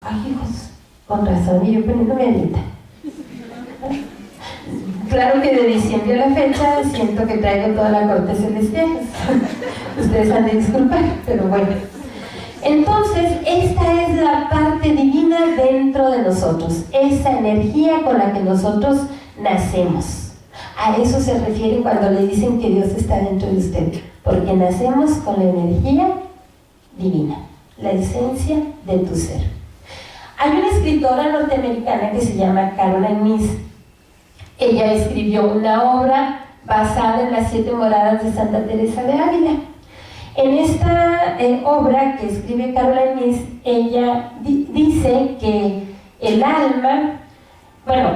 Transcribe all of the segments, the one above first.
ay, hijos, con razón, y yo poniéndome a dieta. Claro que de diciembre a la fecha siento que traigo toda la corte celestial. Ustedes han de disculpar, pero bueno. Entonces, esta es la parte divina dentro de nosotros, esa energía con la que nosotros nacemos. A eso se refiere cuando le dicen que Dios está dentro de usted, porque nacemos con la energía divina, la esencia de tu ser. Hay una escritora norteamericana que se llama Caroline Myss. Ella escribió una obra basada en las 7 moradas de Santa Teresa de Ávila. En esta obra que escribe Caroline Myss, ella dice que el alma, bueno,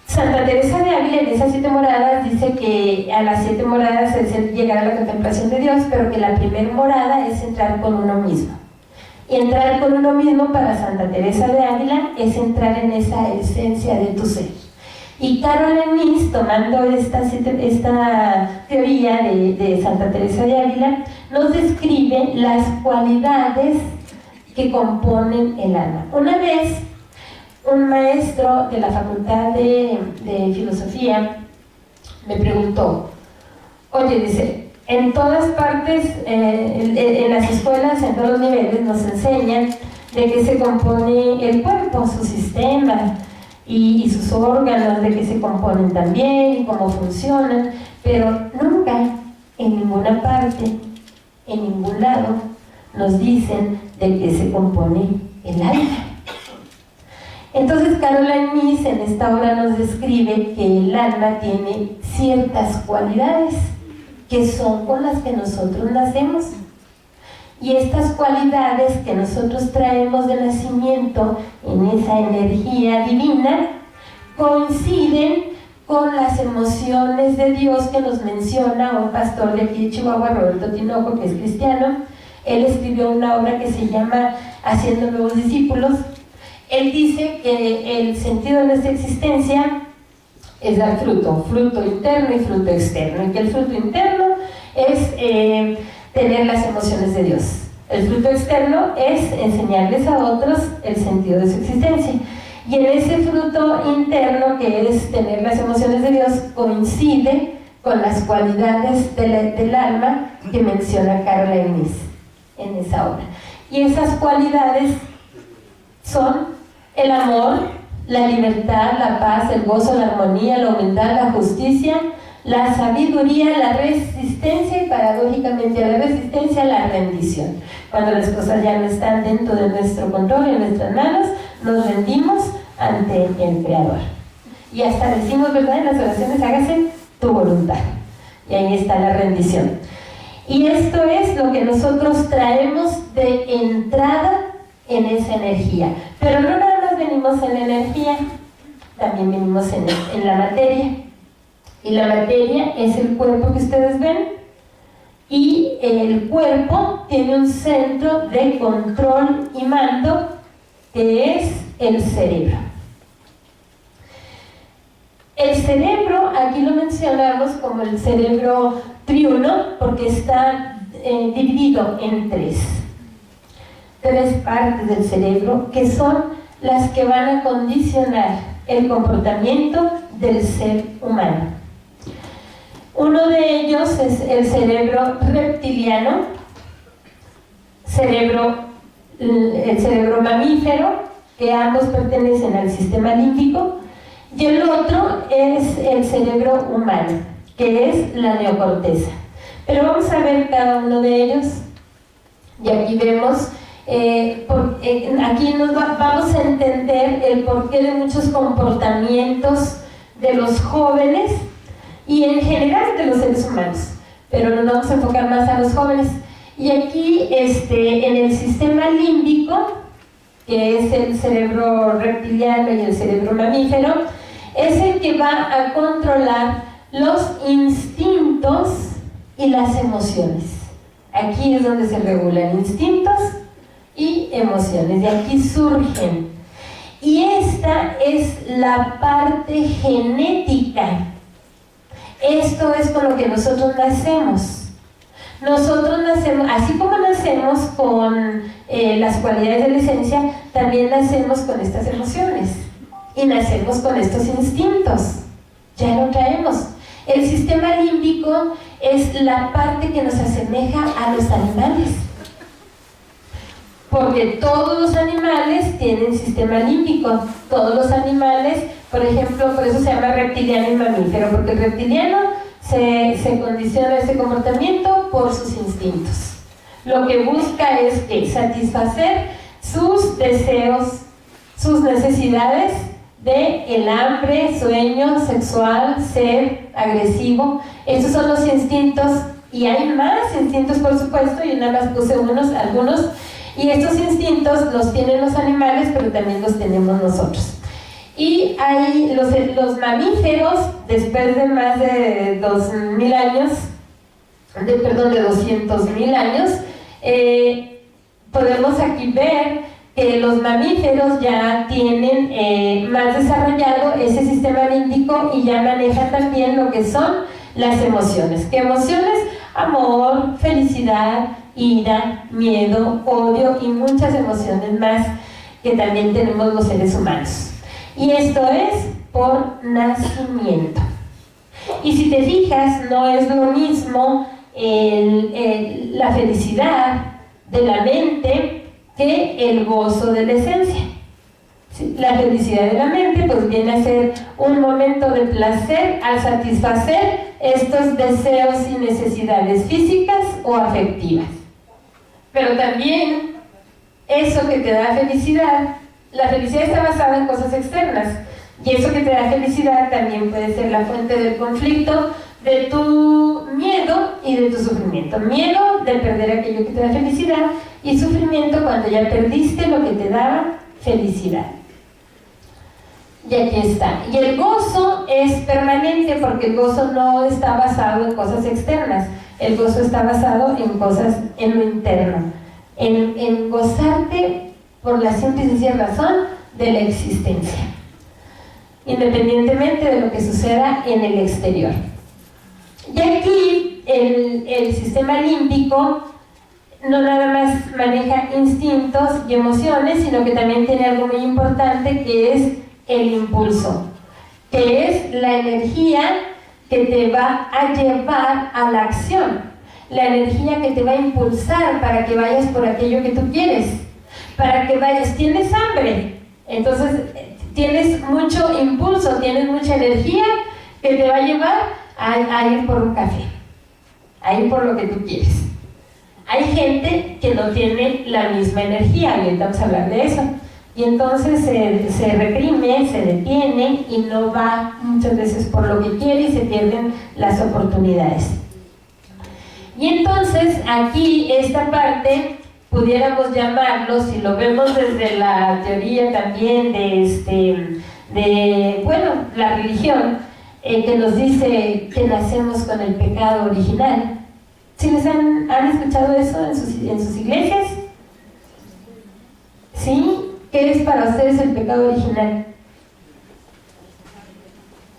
Santa Teresa de Ávila en esas 7 moradas dice que a las 7 moradas es llegar a la contemplación de Dios, pero que la primera morada es entrar con uno mismo. Y entrar con uno mismo para Santa Teresa de Ávila es entrar en esa esencia de tu ser. Y Caroline Myss, tomando esta teoría de Santa Teresa de Ávila, nos describe las cualidades que componen el alma. Una vez, un maestro de la Facultad de Filosofía me preguntó, oye, dice, en todas partes, en las escuelas, en todos los niveles, nos enseñan de qué se compone el cuerpo, su sistema, y sus órganos, de qué se componen también y cómo funcionan, pero nunca, en ninguna parte, en ningún lado, nos dicen de qué se compone el alma. Entonces Caroline Myss en esta obra nos describe que el alma tiene ciertas cualidades que son con las que nosotros nacemos. Y estas cualidades que nosotros traemos de nacimiento en esa energía divina coinciden con las emociones de Dios que nos menciona un pastor de aquí de Chihuahua, Roberto Tinoco, que es cristiano. Él escribió una obra que se llama Haciendo Nuevos Discípulos. Él dice que el sentido de nuestra existencia es dar fruto, fruto interno y fruto externo, y que el fruto interno es tener las emociones de Dios. El fruto externo es enseñarles a otros el sentido de su existencia. Y en ese fruto interno, que es tener las emociones de Dios, coincide con las cualidades del alma que menciona Caroline Myss en esa obra. Y esas cualidades son el amor, la libertad, la paz, el gozo, la armonía, la humildad, la justicia, la sabiduría, la resistencia y paradójicamente a la resistencia, la rendición. Cuando las cosas ya no están dentro de nuestro control, en nuestras manos, nos rendimos ante el Creador. Y hasta decimos, ¿verdad? En las oraciones, hágase tu voluntad. Y ahí está la rendición. Y esto es lo que nosotros traemos de entrada en esa energía. Pero no nada más venimos en la energía, también venimos en la materia. Y la materia es el cuerpo que ustedes ven, y el cuerpo tiene un centro de control y mando que es el cerebro. El cerebro, aquí lo mencionamos como el cerebro triuno, porque está dividido en tres partes del cerebro, que son las que van a condicionar el comportamiento del ser humano. Uno de ellos es el cerebro reptiliano, el cerebro mamífero, que ambos pertenecen al sistema límbico, y el otro es el cerebro humano, que es la neocorteza. Pero vamos a ver cada uno de ellos, y aquí vemos, aquí vamos a entender el porqué de muchos comportamientos de los jóvenes, y en general de los seres humanos, pero nos vamos a enfocar más a los jóvenes. Y aquí en el sistema límbico, que es el cerebro reptiliano y el cerebro mamífero, es el que va a controlar los instintos y las emociones. Aquí es donde se regulan instintos y emociones, de aquí surgen. Y esta es la parte genética. Esto es con lo que nosotros nacemos. Nosotros nacemos, así como nacemos con las cualidades de la esencia, también nacemos con estas emociones y nacemos con estos instintos, ya lo traemos. El sistema límbico es la parte que nos asemeja a los animales, porque todos los animales tienen sistema límbico, todos los animales, por ejemplo, por eso se llama reptiliano y mamífero, porque el reptiliano se condiciona ese comportamiento por sus instintos. Lo que busca es que satisfacer sus deseos, sus necesidades de el hambre, sueño, sexual, sed, agresivo. Esos son los instintos, y hay más instintos por supuesto, yo nada más puse algunos, y estos instintos los tienen los animales, pero también los tenemos nosotros. Y hay los mamíferos, después de más de 2.000 años, de 200.000 años, podemos aquí ver que los mamíferos ya tienen más desarrollado ese sistema límbico y ya manejan también lo que son las emociones. ¿Qué emociones? Amor, felicidad, ira, miedo, odio y muchas emociones más que también tenemos los seres humanos. Y esto es por nacimiento. Y si te fijas, no es lo mismo la felicidad de la mente que el gozo de la esencia. ¿Sí? La felicidad de la mente pues viene a ser un momento de placer al satisfacer estos deseos y necesidades físicas o afectivas. Pero también eso que te da felicidad, la felicidad está basada en cosas externas, y eso que te da felicidad también puede ser la fuente del conflicto, de tu miedo y de tu sufrimiento. Miedo de perder aquello que te da felicidad, y sufrimiento cuando ya perdiste lo que te daba felicidad. Y aquí está. Y el gozo es permanente, porque el gozo no está basado en cosas externas, el gozo está basado en cosas en lo interno, en gozarte por la simple y sencilla razón de la existencia, independientemente de lo que suceda en el exterior. Y aquí el sistema límbico no nada más maneja instintos y emociones, sino que también tiene algo muy importante, que es el impulso, que es la energía que te va a llevar a la acción, la energía que te va a impulsar para que vayas por aquello que tú quieres, para que vayas. Tienes hambre, entonces tienes mucho impulso, tienes mucha energía que te va a llevar a ir por un café, a ir por lo que tú quieres. Hay gente que no tiene la misma energía, y ahorita vamos a hablar de eso, y entonces se reprime, se detiene y no va muchas veces por lo que quiere y se pierden las oportunidades. Y entonces aquí esta parte pudiéramos llamarlo, si lo vemos desde la teoría también de la religión, que nos dice que nacemos con el pecado original. ¿Sí les han escuchado eso en sus iglesias? ¿Sí? ¿Qué es para ustedes el pecado original?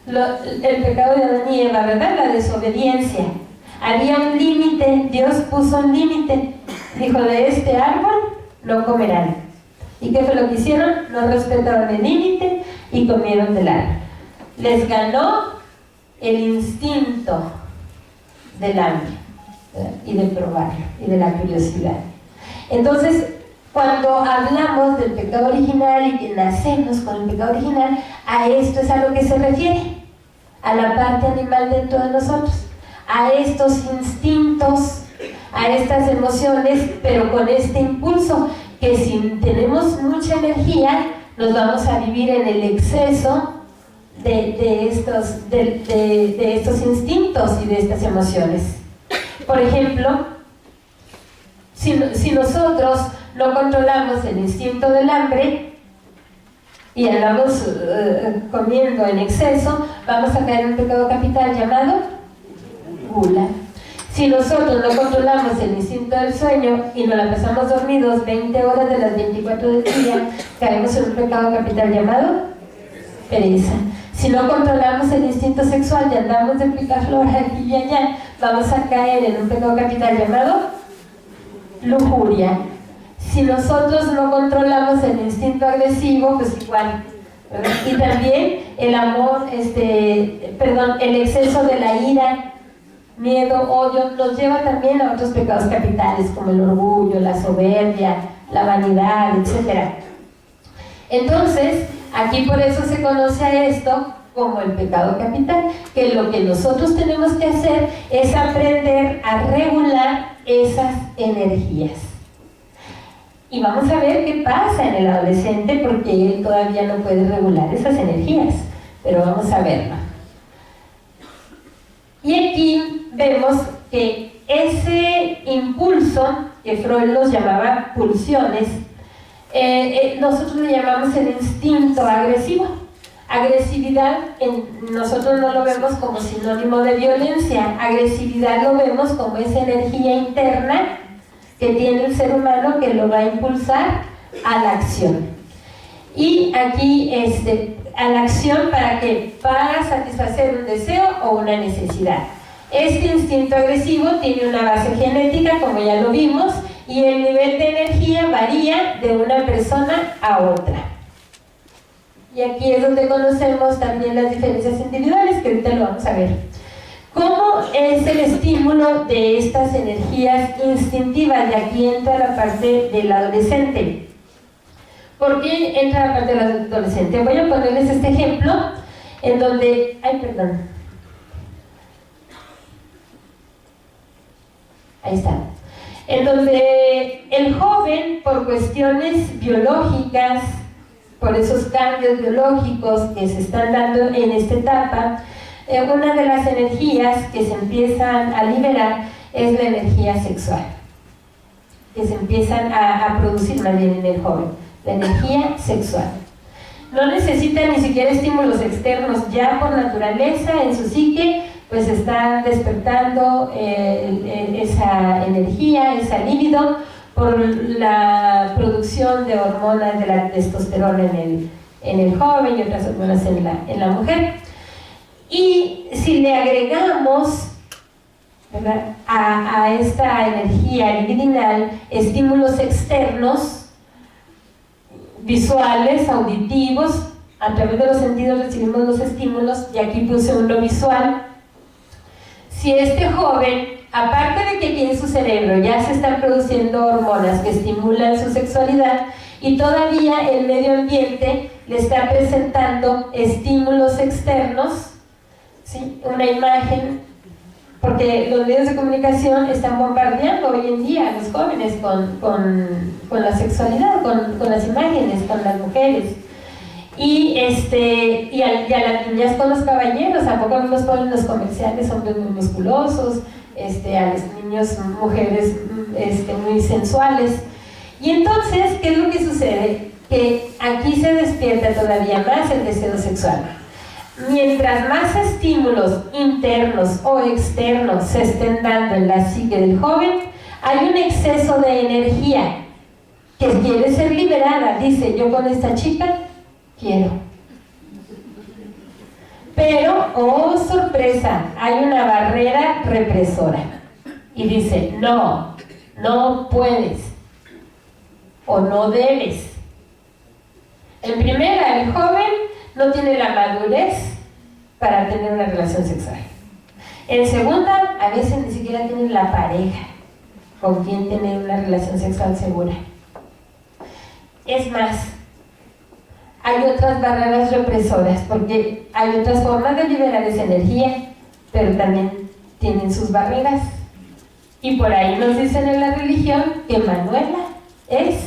El pecado de Adán y Eva, ¿verdad? La desobediencia. Había un límite, Dios puso un límite. Dijo, de este árbol no comerán. ¿Y qué fue lo que hicieron? No respetaron el límite y comieron del árbol. Les ganó el instinto del hambre, ¿verdad? Y de probarlo, y de la curiosidad. Entonces, cuando hablamos del pecado original y que nacemos con el pecado original, a esto es a lo que se refiere, a la parte animal dentro de nosotros, a estos instintos, a estas emociones, pero con este impulso, que si tenemos mucha energía, nos vamos a vivir en el exceso de estos instintos y de estas emociones. Por ejemplo, si nosotros no controlamos el instinto del hambre y andamos comiendo en exceso, vamos a caer en un pecado capital llamado gula. Si nosotros no controlamos el instinto del sueño y nos la pasamos dormidos 20 horas de las 24 del día, caemos en un pecado capital llamado pereza. Si no controlamos el instinto sexual y andamos de picaflor aquí y allá, vamos a caer en un pecado capital llamado lujuria. Si nosotros no controlamos el instinto agresivo, pues igual. Y también el amor, el exceso de la ira, miedo, odio, nos lleva también a otros pecados capitales como el orgullo, la soberbia, la vanidad, etc. Entonces, aquí por eso se conoce a esto como el pecado capital, que lo que nosotros tenemos que hacer es aprender a regular esas energías. Y vamos a ver qué pasa en el adolescente, porque él todavía no puede regular esas energías, pero vamos a verlo. Y aquí vemos que ese impulso, que Freud los llamaba pulsiones, nosotros le llamamos el instinto agresivo. Agresividad, nosotros no lo vemos como sinónimo de violencia. Agresividad lo vemos como esa energía interna que tiene el ser humano que lo va a impulsar a la acción. Y aquí, a la acción ¿para qué? Para satisfacer un deseo o una necesidad. Este instinto agresivo tiene una base genética, como ya lo vimos, y el nivel de energía varía de una persona a otra. Y aquí es donde conocemos también las diferencias individuales, que ahorita lo vamos a ver. ¿Cómo es el estímulo de estas energías instintivas? Y aquí entra la parte del adolescente. ¿Por qué entra la parte del adolescente? Voy a ponerles este ejemplo en donde... Ahí está. En donde el joven, por cuestiones biológicas, por esos cambios biológicos que se están dando en esta etapa, una de las energías que se empiezan a liberar es la energía sexual, que se empiezan a producir más bien en el joven, la energía sexual. No necesita ni siquiera estímulos externos, ya por naturaleza en su psique pues está despertando esa energía, esa libido, por la producción de hormonas de la testosterona en el joven y otras hormonas en la mujer. Y si le agregamos, ¿verdad?, a esta energía libidinal estímulos externos, visuales, auditivos, a través de los sentidos recibimos los estímulos, y aquí puse uno visual. Si este joven, aparte de que aquí en su cerebro ya se están produciendo hormonas que estimulan su sexualidad, y todavía el medio ambiente le está presentando estímulos externos, ¿sí?, una imagen, porque los medios de comunicación están bombardeando hoy en día a los jóvenes con la sexualidad, con las imágenes, con las mujeres. Y a las niñas con los caballeros, ¿a poco no los ponen los comerciales hombres muy musculosos? A los niños, mujeres muy sensuales. Y entonces, ¿qué es lo que sucede? Que aquí se despierta todavía más el deseo sexual. Mientras más estímulos internos o externos se estén dando en la psique del joven, hay un exceso de energía que quiere ser liberada. Dice, yo con esta chica quiero. Pero, oh sorpresa, hay una barrera represora. Y dice, no, no puedes. O no debes. En primera, el joven no tiene la madurez para tener una relación sexual. En segunda, a veces ni siquiera tiene la pareja con quien tener una relación sexual segura. Es más, hay otras barreras represoras, porque hay otras formas de liberar esa energía, pero también tienen sus barreras. Y por ahí nos dicen en la religión que Manuela es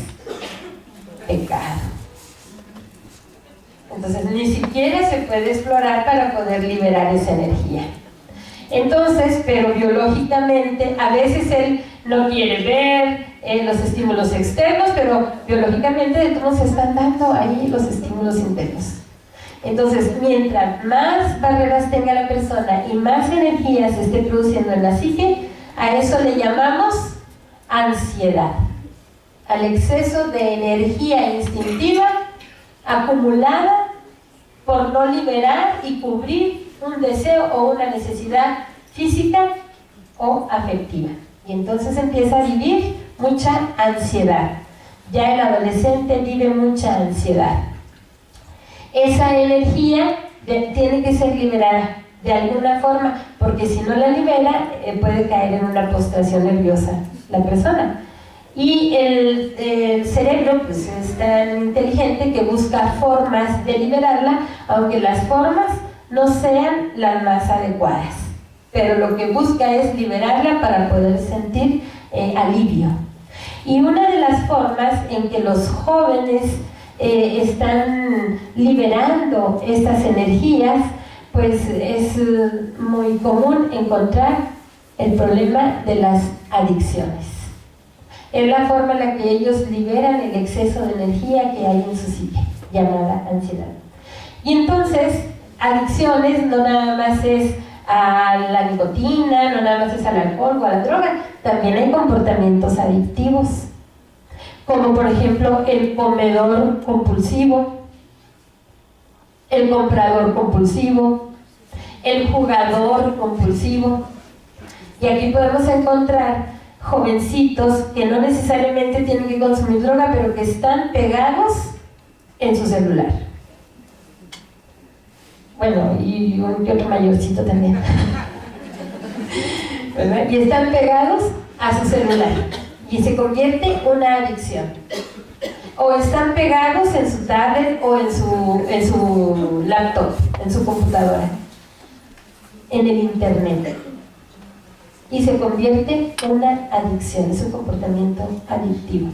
pecado. Entonces ni siquiera se puede explorar para poder liberar esa energía. Entonces, pero biológicamente, a veces él no quiere ver los estímulos externos, pero biológicamente de cómo se están dando ahí los estímulos internos. Entonces, mientras más barreras tenga la persona y más energía se esté produciendo en la psique, a eso le llamamos ansiedad, al exceso de energía instintiva acumulada por no liberar y cubrir un deseo o una necesidad física o afectiva. Y entonces empieza a vivir mucha ansiedad. Ya el adolescente vive mucha ansiedad. Esa energía tiene que ser liberada de alguna forma, porque si no la libera, puede caer en una postración nerviosa la persona. Y el cerebro pues, es tan inteligente que busca formas de liberarla, aunque las formas no sean las más adecuadas. Pero lo que busca es liberarla para poder sentir alivio. Y una de las formas en que los jóvenes están liberando estas energías, pues es muy común encontrar el problema de las adicciones. Es la forma en la que ellos liberan el exceso de energía que hay en su psique, llamada ansiedad. Y entonces, adicciones no nada más es a la nicotina, no nada más es al alcohol o a la droga, también hay comportamientos adictivos, como por ejemplo el comedor compulsivo, el comprador compulsivo, el jugador compulsivo. Y aquí podemos encontrar jovencitos que no necesariamente tienen que consumir droga, pero que están pegados en su celular. Bueno, y un que otro mayorcito también. ¿Verdad? Y están pegados a su celular y se convierte en una adicción. O están pegados en su tablet o en su laptop, en su computadora, en el internet. Y se convierte en una adicción, es un comportamiento adictivo.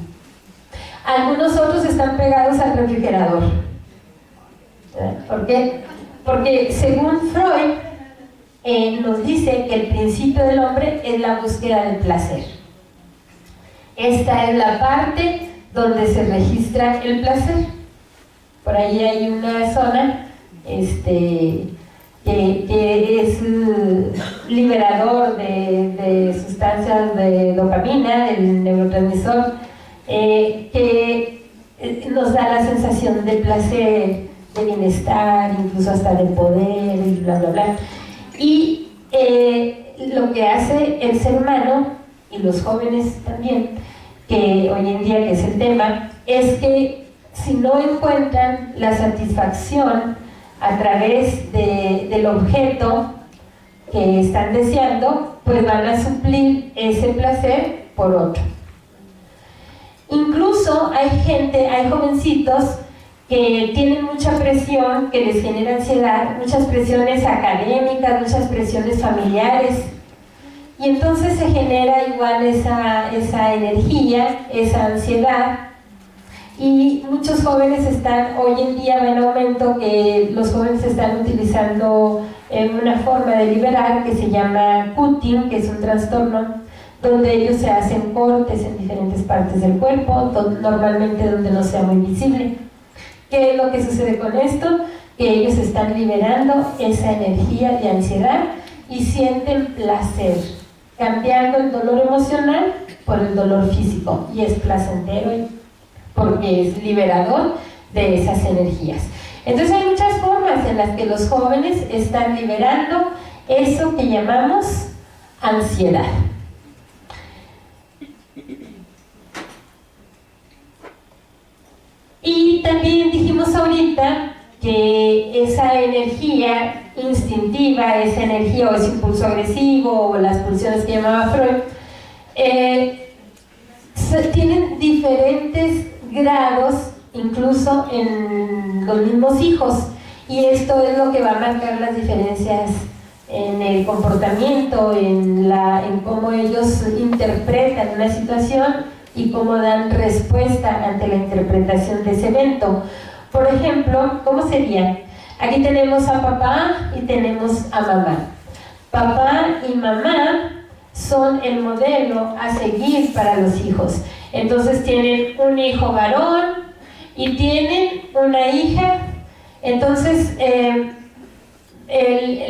Algunos otros están pegados al refrigerador. ¿Por qué? Porque según Freud, nos dice que el principio del hombre es la búsqueda del placer. Esta es la parte donde se registra el placer. Por ahí hay una zona que es liberador de sustancias de dopamina, del neurotransmisor, que nos da la sensación de placer, de bienestar, incluso hasta de poder, y bla, bla, bla. Y lo que hace el ser humano, y los jóvenes también, que hoy en día que es el tema, es que si no encuentran la satisfacción a través del objeto que están deseando, pues van a suplir ese placer por otro. Incluso hay jovencitos que tienen mucha presión, que les genera ansiedad, muchas presiones académicas, muchas presiones familiares, y entonces se genera igual esa energía, esa ansiedad. Y muchos jóvenes están, hoy en día va en aumento, que los jóvenes están utilizando una forma de liberar que se llama cutting, que es un trastorno donde ellos se hacen cortes en diferentes partes del cuerpo, normalmente donde no sea muy visible. ¿Qué es lo que sucede con esto? Que ellos están liberando esa energía de ansiedad y sienten placer, cambiando el dolor emocional por el dolor físico, y es placentero porque es liberador de esas energías. Entonces hay muchas formas en las que los jóvenes están liberando eso que llamamos ansiedad. Y también dijimos ahorita que esa energía instintiva, esa energía o ese impulso agresivo o las pulsiones que llamaba Freud, tienen diferentes grados incluso en los mismos hijos, y esto es lo que va a marcar las diferencias en el comportamiento, en cómo ellos interpretan una situación y cómo dan respuesta ante la interpretación de ese evento. Por ejemplo, ¿cómo sería? Aquí tenemos a papá y tenemos a mamá. Papá y mamá son el modelo a seguir para los hijos. Entonces tienen un hijo varón y tienen una hija. Entonces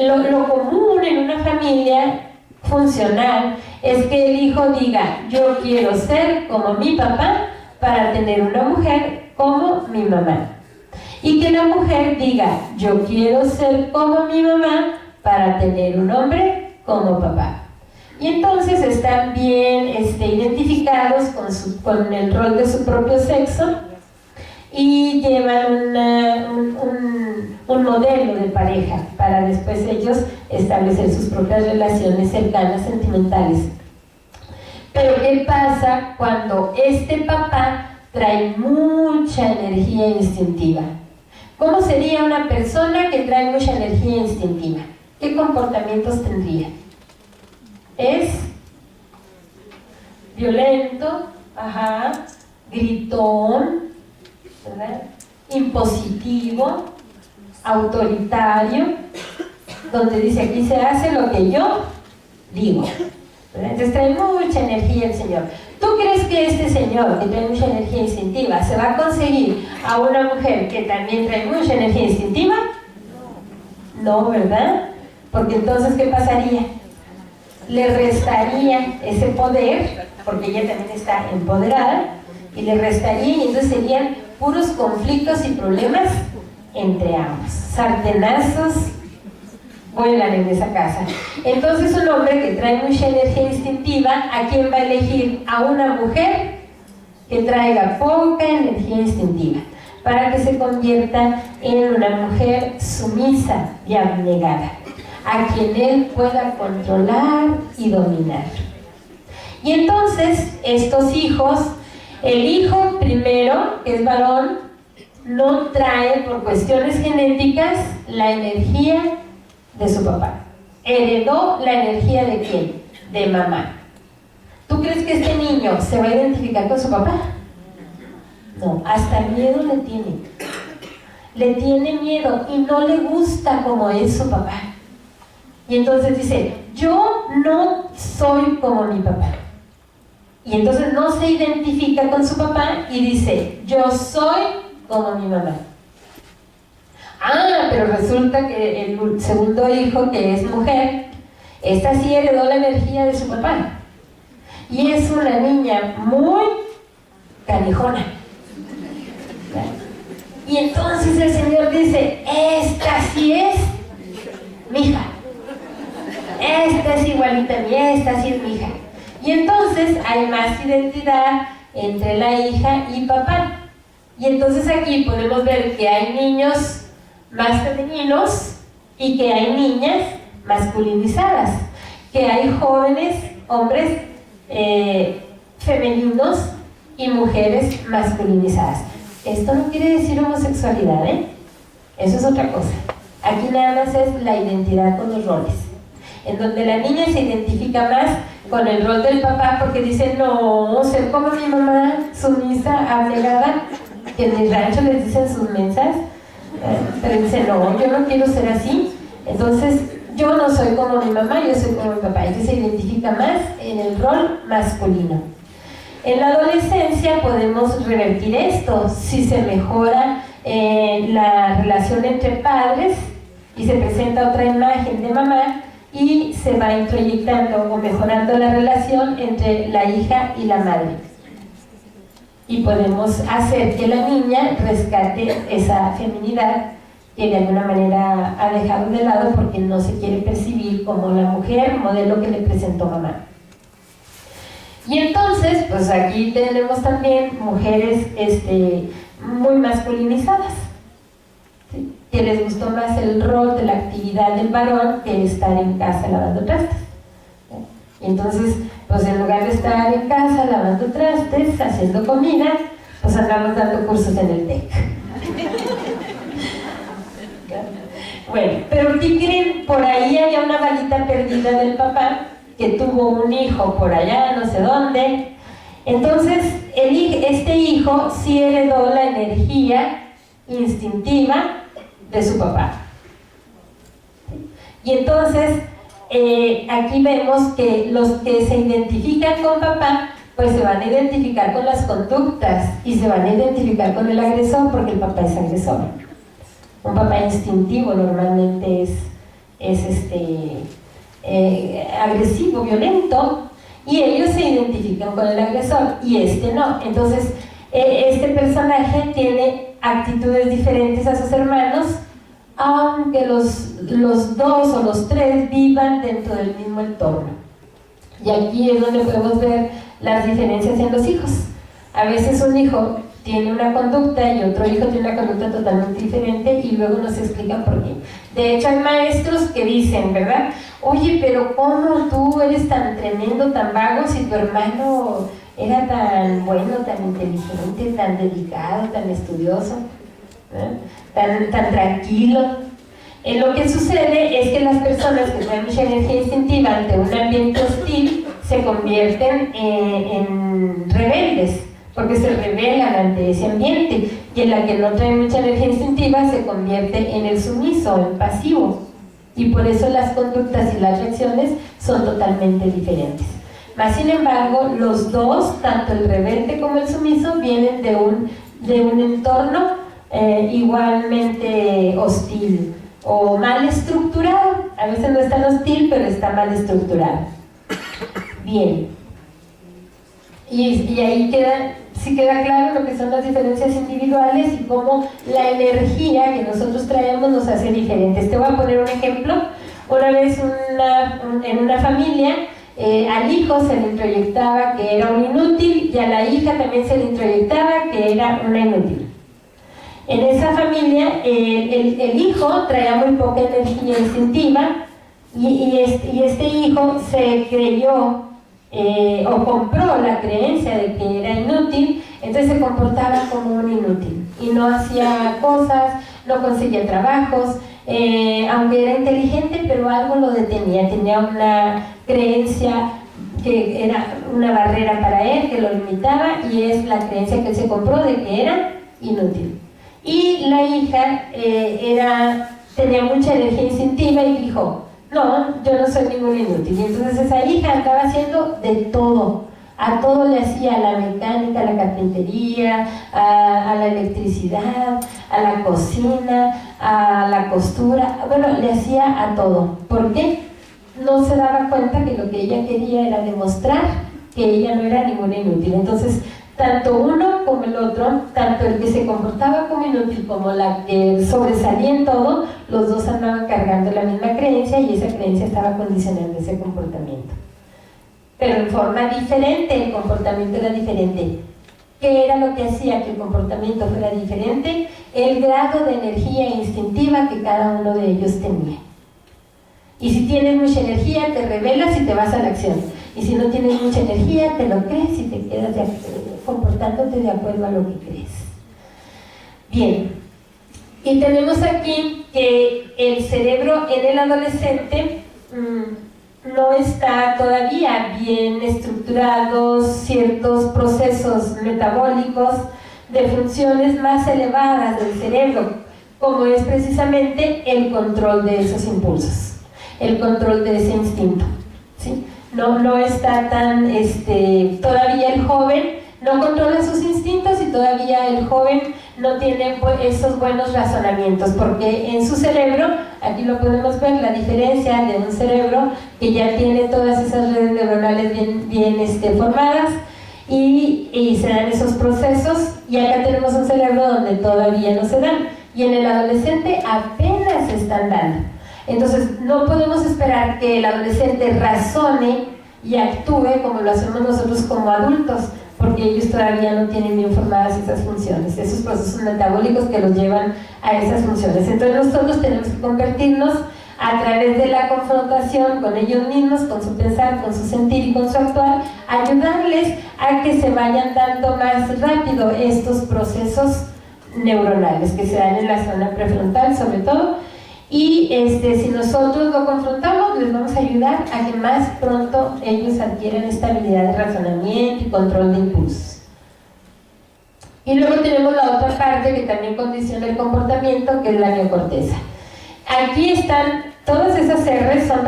lo común en una familia funcional es que el hijo diga: yo quiero ser como mi papá para tener una mujer como mi mamá. Y que la mujer diga, yo quiero ser como mi mamá para tener un hombre como papá. Y entonces están bien identificados con el rol de su propio sexo y llevan un modelo de pareja para después ellos establecer sus propias relaciones cercanas, sentimentales. Pero ¿qué pasa cuando este papá trae mucha energía instintiva? ¿Cómo sería una persona que trae mucha energía instintiva? ¿Qué comportamientos tendría? Es violento, gritón, ¿verdad? Impositivo, autoritario, donde dice aquí se hace lo que yo digo, ¿verdad? Entonces trae mucha energía el señor. ¿Tú crees que este señor que trae mucha energía instintiva se va a conseguir a una mujer que también trae mucha energía instintiva? No, ¿verdad? Porque entonces ¿qué pasaría? Le restaría ese poder, porque ella también está empoderada, y le restaría, y entonces serían puros conflictos y problemas entre ambos. Sartenazos vuelan en esa casa. Entonces un hombre que trae mucha energía instintiva, ¿a quién va a elegir? A una mujer que traiga poca energía instintiva, para que se convierta en una mujer sumisa y abnegada, a quien él pueda controlar y dominar. Y entonces estos hijos, el hijo primero, que es varón, no trae por cuestiones genéticas la energía de su papá. Heredó la energía ¿de quién? De mamá. ¿Tú crees que este niño se va a identificar con su papá? No, hasta miedo le tiene. Le tiene miedo y no le gusta como es su papá. Y entonces dice, yo no soy como mi papá. Y entonces no se identifica con su papá y dice, yo soy como mi mamá. Pero resulta que el segundo hijo, que es mujer, esta sí heredó la energía de su papá. Y es una niña muy canijona. Y entonces el Señor dice, esta sí es mi hija. Esta es igualita a mí, esta sí es mi hija. Y entonces hay más identidad entre la hija y papá. Y entonces aquí podemos ver que hay niños más femeninos y que hay niñas masculinizadas, que hay jóvenes, hombres femeninos y mujeres masculinizadas. Esto no quiere decir homosexualidad, eso es otra cosa. Aquí nada más es la identidad con los roles, en donde la niña se identifica más con el rol del papá porque dice, no, ser como mi mamá, sumisa, abnegada, que en el rancho les dicen sus mensas, pero dice, no, yo no quiero ser así, entonces yo no soy como mi mamá, yo soy como mi papá. Ella se identifica más en el rol masculino. En la adolescencia podemos revertir esto, si se mejora la relación entre padres y se presenta otra imagen de mamá y se va introyectando o mejorando la relación entre la hija y la madre. Y podemos hacer que la niña rescate esa feminidad que de alguna manera ha dejado de lado porque no se quiere percibir como la mujer modelo que le presentó mamá. Y entonces, pues aquí tenemos también mujeres muy masculinizadas, ¿sí? Que les gustó más el rol de la actividad del varón que estar en casa lavando trastes. Y entonces, pues en lugar de estar en casa lavando trastes, haciendo comida, pues andamos dando cursos en el TEC. Bueno, pero ¿qué creen? Por ahí había una balita perdida del papá que tuvo un hijo por allá, no sé dónde. Entonces, este hijo sí heredó la energía instintiva de su papá. Y entonces, aquí vemos que los que se identifican con papá, pues se van a identificar con las conductas y se van a identificar con el agresor, porque el papá es agresor. Un papá instintivo normalmente es agresivo, violento, y ellos se identifican con el agresor y no. Entonces Este personaje tiene actitudes diferentes a sus hermanos, aunque los dos o los tres vivan dentro del mismo entorno. Y aquí es donde podemos ver las diferencias en los hijos. A veces un hijo tiene una conducta y otro hijo tiene una conducta totalmente diferente y luego nos explican por qué. De hecho hay maestros que dicen, ¿verdad? Oye, pero ¿cómo tú eres tan tremendo, tan vago, si tu hermano era tan bueno, tan inteligente, tan dedicado, tan estudioso, tan tranquilo? Lo que sucede es que las personas que tienen mucha energía instintiva ante un ambiente hostil se convierten en rebeldes, porque se rebelan ante ese ambiente, y en la que no trae mucha energía instintiva se convierte en el sumiso, en pasivo, y por eso las conductas y las reacciones son totalmente diferentes. Mas sin embargo, los dos, tanto el rebelde como el sumiso, vienen de un entorno igualmente hostil o mal estructurado. A veces no es tan hostil, pero está mal estructurado. Bien, y ahí sí queda claro lo que son las diferencias individuales y cómo la energía que nosotros traemos nos hace diferentes. Te voy a poner un ejemplo. Una vez en una familia, al hijo se le introyectaba que era un inútil y a la hija también se le introyectaba que era una inútil. En esa familia el hijo traía muy poca energía instintiva y este hijo se creyó o compró la creencia de que era inútil, entonces se comportaba como un inútil y no hacía cosas, no conseguía trabajos, aunque era inteligente, pero algo lo detenía, tenía una creencia que era una barrera para él, que lo limitaba, y es la creencia que él se compró de que era inútil. Y la hija tenía mucha energía instintiva y dijo: no, yo no soy ningún inútil. Y entonces esa hija andaba haciendo de todo, a todo le hacía, a la mecánica, a la carpintería, a la electricidad, a la cocina, a la costura, bueno, le hacía a todo. ¿Por qué? No se daba cuenta que lo que ella quería era demostrar que ella no era ninguna inútil. Entonces, tanto uno como el otro, tanto el que se comportaba como inútil como la que sobresalía en todo, los dos andaban cargando la misma creencia y esa creencia estaba condicionando ese comportamiento. Pero en forma diferente, el comportamiento era diferente. ¿Qué era lo que hacía que el comportamiento fuera diferente? El grado de energía instintiva que cada uno de ellos tenía. Y si tienes mucha energía, te rebelas y te vas a la acción. Y si no tienes mucha energía, te lo crees y te quedas comportándote de acuerdo a lo que crees. Bien, y tenemos aquí que el cerebro en el adolescente no está todavía bien estructurados ciertos procesos metabólicos de funciones más elevadas del cerebro, como es precisamente el control de esos impulsos, el control de ese instinto, ¿sí? No está tan, todavía el joven no controla sus instintos y todavía el joven no tiene esos buenos razonamientos, porque en su cerebro, aquí lo podemos ver, la diferencia de un cerebro que ya tiene todas esas redes neuronales bien formadas y se dan esos procesos, y acá tenemos un cerebro donde todavía no se dan, y en el adolescente apenas se están dando. Entonces no podemos esperar que el adolescente razone y actúe como lo hacemos nosotros como adultos, porque ellos todavía no tienen bien formadas esas funciones, esos procesos metabólicos que los llevan a esas funciones. Entonces nosotros tenemos que convertirnos a través de la confrontación con ellos mismos, con su pensar, con su sentir y con su actuar, ayudarles a que se vayan dando más rápido estos procesos neuronales que se dan en la zona prefrontal sobre todo. Y si nosotros lo confrontamos, les vamos a ayudar a que más pronto ellos adquieran esta habilidad de razonamiento y control de impulsos. Y luego tenemos la otra parte que también condiciona el comportamiento, que es la neocorteza. Aquí están, todas esas R's son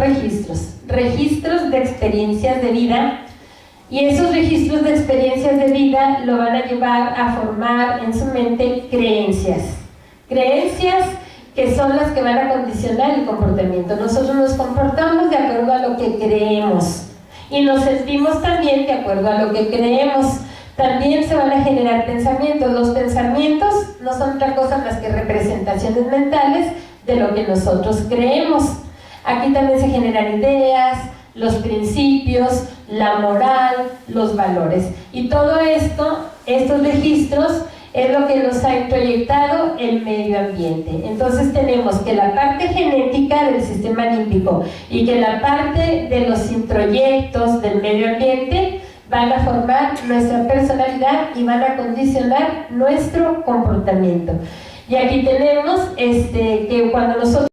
registros de experiencias de vida, y esos registros de experiencias de vida lo van a llevar a formar en su mente creencias que son las que van a condicionar el comportamiento. Nosotros nos comportamos de acuerdo a lo que creemos y nos sentimos también de acuerdo a lo que creemos, También se van a generar pensamientos. Los pensamientos no son otra cosa más que representaciones mentales de lo que nosotros creemos. Aquí también se generan ideas, los principios, la moral, los valores. Y todo esto, estos registros, es lo que nos ha proyectado el medio ambiente. Entonces tenemos que la parte genética del sistema límbico y que la parte de los introyectos del medio ambiente van a formar nuestra personalidad y van a condicionar nuestro comportamiento. Y aquí tenemos que cuando nosotros